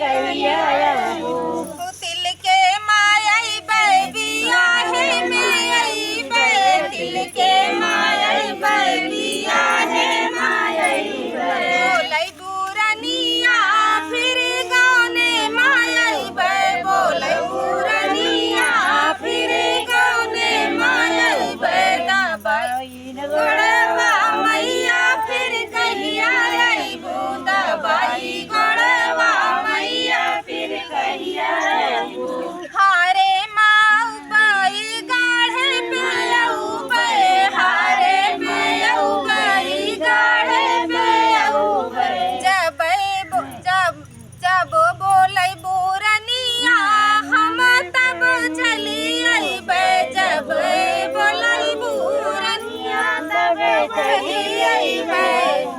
कहिया तिल के माई बिया है माई तिल के माई बिया है माई बोलै बुरनिया फिर गाने माई बोलै बुरनिया फिर गाने माई दबाई गड़वा मैया फिर कहिया अइबू दबाई गड़वा मैया फिर कहिया अइबू हारे माऊ बाई गाढ़े पे औबे हारे पे औबे गाढ़े पे औबे जब बोलै बुरनिया हम तब चली अइबे जब बोलै बुरनिया तब चली अइबे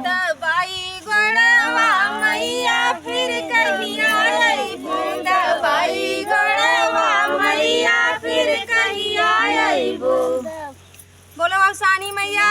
दबाई गड़वा मैया फिर कहिया अइबू दबाई गड़वा मैया फिर कहिया अइबू बोलो अब सानी मैया